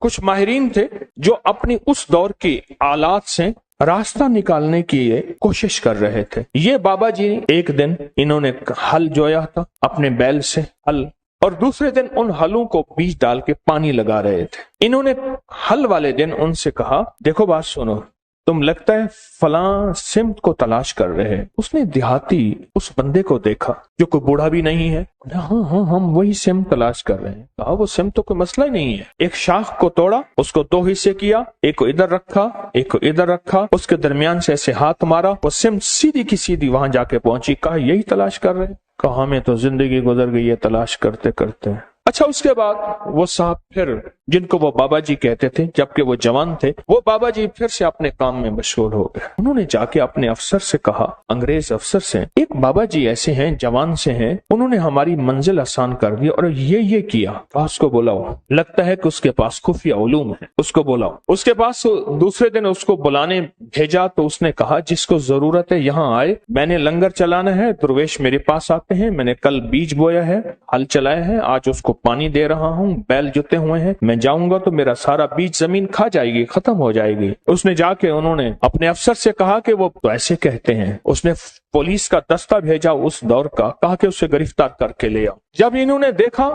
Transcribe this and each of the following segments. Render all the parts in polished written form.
कुछ माहिरीन थे जो अपनी उस दौर की आलात से रास्ता निकालने की कोशिश कर रहे थे। ये बाबा जी एक दिन इन्होंने हल जोया था अपने बैल से हल, और दूसरे दिन उन हलों को बीज डाल के पानी लगा रहे थे। इन्होंने हल वाले दिन उनसे कहा, देखो बात सुनो, तुम लगता है फलां सिमत को तलाश कर रहे हैं। उसने देहाती उस बंदे को देखा जो कोई बूढ़ा भी नहीं है। हाँ, हम वही सिमत तलाश कर रहे हैं। कहा वो सिमत तो कोई मसला ही नहीं है। एक शाख को तोड़ा, उसको 2 हिस्से किया, एक को इधर रखा, एक को इधर रखा, उसके दरमियान से ऐसे हाथ मारा, वो सिमत सीधी की सीधी वहां जाके पहुंची। कहा यही तलाश कर रहे हैं। कहा हमें तो जिंदगी गुजर गई है तलाश करते करते। अच्छा, उसके बाद वो साहब फिर, जिनको वो बाबा जी कहते थे जबकि वो जवान थे, वो बाबा जी फिर से अपने काम में मशगूल हो गए। उन्होंने जाके अपने अफसर से कहा, अंग्रेज अफसर से, एक बाबा जी ऐसे हैं, जवान से हैं, उन्होंने हमारी मंजिल आसान कर दी और ये किया। उसको बुलाओ, लगता है कि उसके पास खुफिया उलूम है, उसको बुलाओ। उसके पास दूसरे दिन उसको बुलाने भेजा तो उसने कहा जिसको जरूरत है यहाँ आए, मैंने लंगर चलाना है, दुर्वेश मेरे पास आते हैं, मैंने कल बीज बोया है, हल चलाया है, आज उसको पानी दे रहा हूँ, बैल जुते हुए हैं, मैं जाऊंगा तो मेरा सारा बीज जमीन खा जाएगी, खत्म हो जाएगी। उसने जाके उन्होंने अपने अफसर से कहा कि वो तो ऐसे कहते हैं। उसने पुलिस का दस्ता भेजा उस दौर का, कहा कि उसे गिरफ्तार करके ले आओ। जब इन्होंने देखा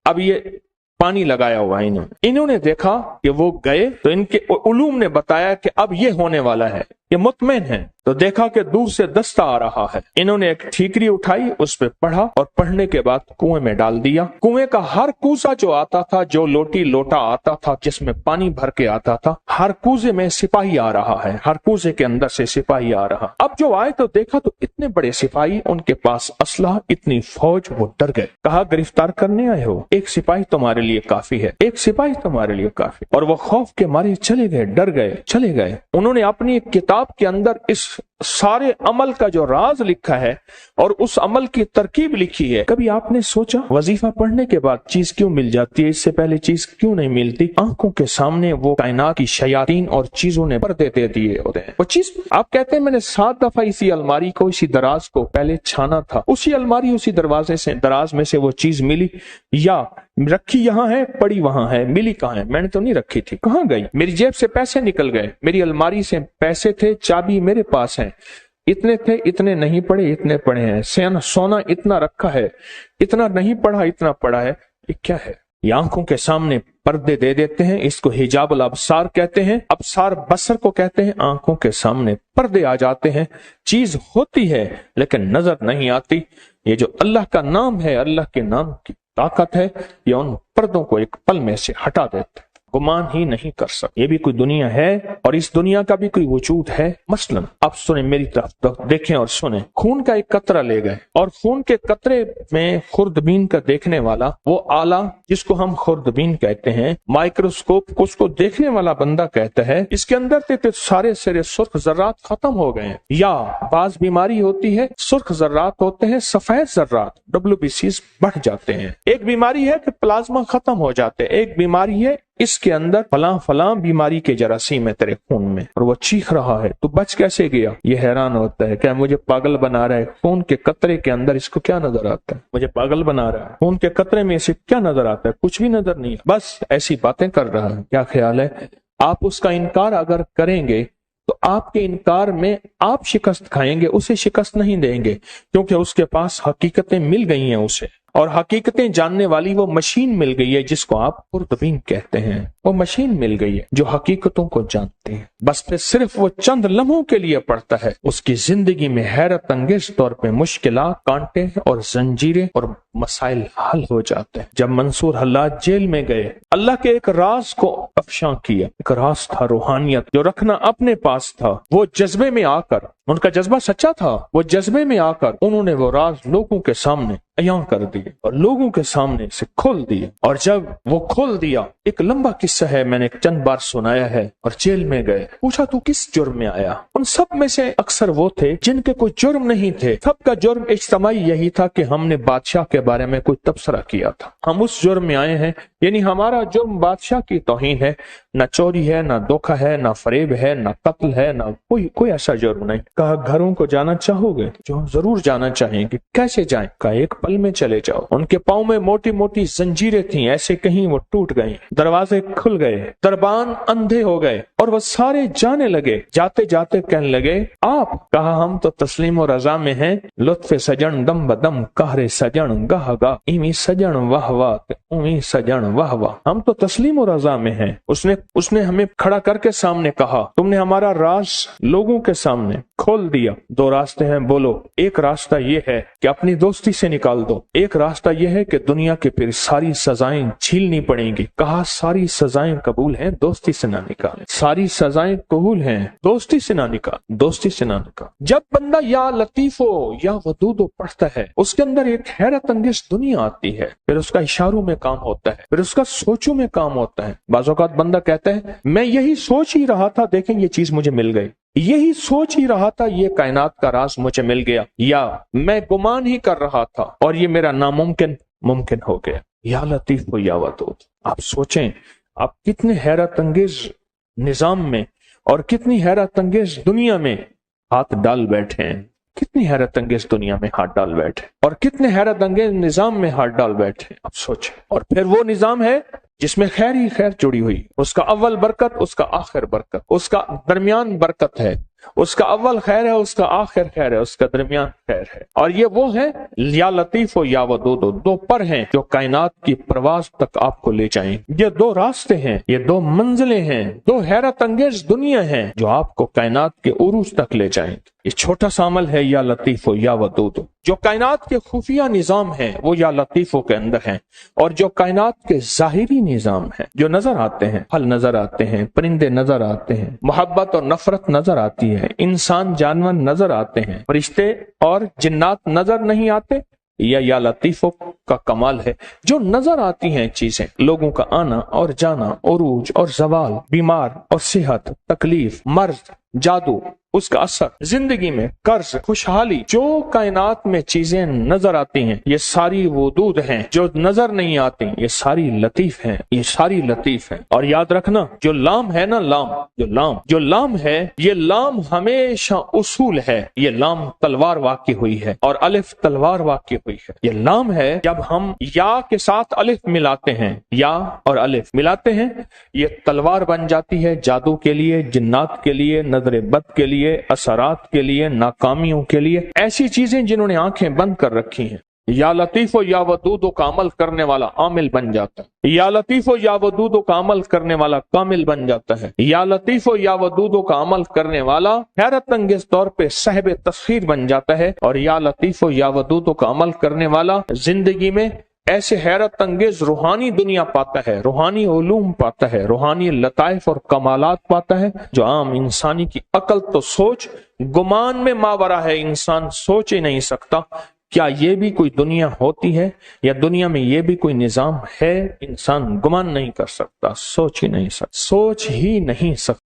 अब ये पानी लगाया हुआ, इन्होंने देखा कि वो गए तो इनके उलूम ने बताया कि अब ये होने वाला है, ये मुतमईन है। तो देखा कि दूर से दस्ता आ रहा है। इन्होंने एक ठीकरी उठाई, उस पे पढ़ा और पढ़ने के बाद कुएं में डाल दिया। कुएं का हर कूजा जो आता था, जो लोटा आता था जिसमें पानी भर के आता था, हर कूजे में सिपाही आ रहा है, हर कूजे के अंदर से सिपाही आ रहा। अब जो आए तो देखा तो इतने बड़े सिपाही, उनके पास असलहा, इतनी फौज, वो डर गए। कहा गिरफ्तार करने आए हो, एक सिपाही तुम्हारे लिए काफी है, एक सिपाही तुम्हारे लिए काफी। और वो खौफ के मारे चले गए, डर गए, चले गए। उन्होंने अपनी एक किताब के अंदर इस सारे अमल का जो राज लिखा है और उस अमल की तरकीब लिखी है। कभी आपने सोचा वजीफा पढ़ने के बाद चीज क्यों मिल जाती है, इससे पहले चीज क्यों नहीं मिलती? आंखों के सामने वो कायनात की शयातीन और चीजों ने पर्दे दे दिए होते हैं। वो चीज आप कहते हैं मैंने 7 दफा इसी अलमारी को, इसी दराज को पहले छाना था, उसी अलमारी, उसी दरवाजे से, दराज में से वो चीज मिली, या रखी यहाँ है, पड़ी वहां है, मिली कहाँ है? मैंने तो नहीं रखी थी, कहाँ गई? मेरी जेब से पैसे निकल गए, मेरी अलमारी से पैसे थे, चाबी मेरे पास है, इतने थे, इतने नहीं पड़े, इतने पड़े हैं, सोना इतना रखा है, इतना नहीं पड़ा, इतना पड़ा है, ये क्या है? ये आंखों के सामने पर्दे दे देते हैं। इसको हिजाबुल अबसार कहते हैं, अबसार बसर को कहते हैं। आंखों के सामने पर्दे आ जाते हैं, चीज होती है लेकिन नजर नहीं आती। ये जो अल्लाह का नाम है, अल्लाह के नाम की ताकत है, ये उन पर्दों को एक पल में से हटा देते हैं, गुमान ही नहीं कर सकते। ये भी कोई दुनिया है और इस दुनिया का भी कोई वजूद है। मसलन आप सुने मेरी तरफ, तो देखें और सुने। खून का एक कतरा ले गए और खून के कतरे में खुर्दबीन का देखने वाला वो आला जिसको हम खुर्दबीन कहते हैं, माइक्रोस्कोप को उसको देखने वाला बंदा कहता है इसके अंदर तो सारे सिरे सुर्ख जर्रात खत्म हो गए। या बाज बीमारी होती है, सुर्ख जर्रात होते हैं, सफेद जर्रात WBCs बढ़ जाते हैं। एक बीमारी है कि प्लाज्मा खत्म हो जाते हैं, एक बीमारी है इसके अंदर फलां बीमारी के जरासीम है तेरे खून में, और वो चीख रहा है, तू बच कैसे गया? ये हैरान होता है, क्या मुझे पागल बना रहा है? खून के कतरे के अंदर इसको क्या नजर आता है? मुझे पागल बना रहा है। खून के कतरे में इसे क्या नजर आता है? कुछ भी नजर नहीं, बस ऐसी बातें कर रहा है। क्या ख्याल है? आप उसका इनकार अगर करेंगे तो आपके इनकार में आप शिकस्त खाएंगे, उसे शिकस्त नहीं देंगे, क्योंकि उसके पास हकीकतें मिल गई हैं उसे, और हकीकतें जानने वाली वो मशीन मिल गई है जिसको आप खुर्दबीन कहते हैं। वो मशीन मिल गई है जो हकीकतों को जानती है। बस फिर सिर्फ वो चंद लम्हों के लिए पड़ता है, उसकी जिंदगी में हैरत अंगेज तौर पे मुश्किलात, कांटे और जंजीरें और मसाइल हल हो जाते हैं। जब मंसूर हल्लाज जेल में गए, अल्लाह के एक राज को अफशां किया। एक राज था रूहानियत जो रखना अपने पास था। वो जज्बे में आकर, उनका जज्बा सच्चा था, वो जज्बे में आकर उन्होंने वो राज लोगों के सामने अयां कर दिए और लोगों के सामने से खोल दिए। और जब वो खोल दिया, एक लंबा किस्सा है, मैंने चंद बार सुनाया है। और जेल में गए, पूछा तू किस जुर्म में आया? उन सब में से अक्सर वो थे जिनके कोई जुर्म नहीं थे। सबका जुर्म इज्तिमाई यही था कि हमने बादशाह के बारे में कोई तबसरा किया था, हम उस जुर्म में आए हैं, यानी हमारा जुर्म बादशाह की तौहीन है। न चोरी है, न धोखा है, न फरेब है, न कत्ल है, न कोई ऐसा जुर्म नहीं। कहा घरों को जाना चाहोगे? जो जरूर जाना चाहेंगे। कैसे जाएं? कहा एक पल में चले जाओ। उनके पाँव में मोटी मोटी जंजीरें थी, ऐसे कहीं वो टूट गई, दरवाजे खुल गए, दरबान अंधे हो गए और वो सारे जाने लगे। जाते जाते कहने लगे आप? कहा हम तो तस्लीम और रजा में हैं। लुत्फ़े सजन दम बदम कहरे सजन गाह गा, इमी सजन वाह वाह, उमी सजन वाह वाह। हम तो तस्लीम और रजा में हैं। उसने हमें खड़ा करके सामने कहा, तुमने हमारा राज लोगों के सामने खोल दिया। दो रास्ते हैं, बोलो। एक रास्ता ये है कि अपनी दोस्ती से निकाल दो, एक रास्ता ये है कि दुनिया के फिर सारी सजाएं झीलनी पड़ेंगी। कहा सारी सजाएं कबूल हैं, दोस्ती से ना निकाल। सारी सजाएं कबूल हैं, दोस्ती से ना निकाल, दोस्ती से ना निकाल। जब बंदा या लतीफो या वदूदो पढ़ता है, उसके अंदर एक हैरत अंगेज दुनिया आती है। फिर उसका इशारों में काम होता है, फिर उसका सोचों में काम होता है। बाज़ औक़ात बंदा कहता है मैं यही सोच ही रहा था, देखें ये चीज मुझे मिल गई, यही सोच ही रहा था, ये कायनात का राज मुझे मिल गया, या मैं गुमान ही कर रहा था और ये मेरा नामुमकिन मुमकिन हो गया। या लतीफ हो या वदूद। आप सोचें, आप कितने हैरत अंगेज निजाम में और कितनी हैरत अंगेज दुनिया में हाथ डाल बैठे हैं, कितनी हैरत अंगेज दुनिया में हाथ डाल बैठे और कितने हैरत अंगेज निजाम में हाथ डाल बैठे। आप सोचें। और फिर वो निजाम है जिसमें खैर ही खैर जुड़ी हुई, उसका अव्वल बरकत, उसका आखिर बरकत, उसका दरमियान बरकत है, उसका अव्वल खैर है, उसका आखिर खैर है, उसका दरमियान खैर है। और ये वो है या लतीफ या वदूद, दो पर हैं जो कायनात की प्रवास तक आपको ले जाएंगे। ये दो रास्ते हैं, ये दो मंजिलें हैं, दो हैरत अंगेज दुनिया हैं जो आपको कायनात के उरूज तक ले जाएंगे। ये छोटा सा अमल है या लतीफ या वदूद। जो कायनात के खुफिया निजाम है वो या लतीफों के अंदर है, और जो कायनात के जाहिरी निजाम है, जो नजर आते हैं, फल नजर आते हैं, परिंदे नजर आते हैं, मोहब्बत और नफरत नजर आती है, इंसान जानवर नजर आते हैं, फरिश्ते और जिन्नात नजर नहीं आते, या लतीफों का कमाल है। जो नजर आती हैं चीजें, लोगों का आना और जाना, उरूज और जवाल, बीमार और सेहत, तकलीफ, मर्ज, जादू, उसका असर, जिंदगी में कर्ज, खुशहाली, जो कायनात में चीजें नजर आती हैं ये सारी वदूद हैं। जो नजर नहीं आती ये सारी लतीफ हैं, ये सारी लतीफ हैं। और याद रखना, जो लाम है ना, जो लाम है, ये लाम हमेशा उसूल है। ये लाम तलवार वाक़ई हुई है और अलिफ तलवार वाक़ई हुई है। ये लाम है, जब हम या के साथ अलिफ मिलाते हैं, या और अलिफ मिलाते हैं, ये तलवार बन जाती है जादू के लिए, जिन्नात के लिए, नजर बद के लिए, असरात के लिए, नाकामियों के लिए, ऐसी चीजें जिन्होंने आंखें बंद कर रखी हैं। या लतीफो या वदूदो का अमल करने वाला आमिल बन जाता है। या लतीफो या वदूदो का अमल करने वाला कामिल बन जाता है। या लतीफो या वदूदो का अमल करने वाला हैरत अंगेज तौर पे साहिब तस्खीर बन जाता है। और या लतीफो या वदूदो का अमल करने वाला जिंदगी में ऐसे हैरत अंगेज रूहानी दुनिया पाता है, रूहानी उलूम पाता है, रूहानी लताइफ और कमालात पाता है, जो आम इंसानी की अकल तो सोच गुमान में मावरा है। इंसान सोच ही नहीं सकता क्या ये भी कोई दुनिया होती है, या दुनिया में ये भी कोई निजाम है। इंसान गुमान नहीं कर सकता, सोच ही नहीं सकता।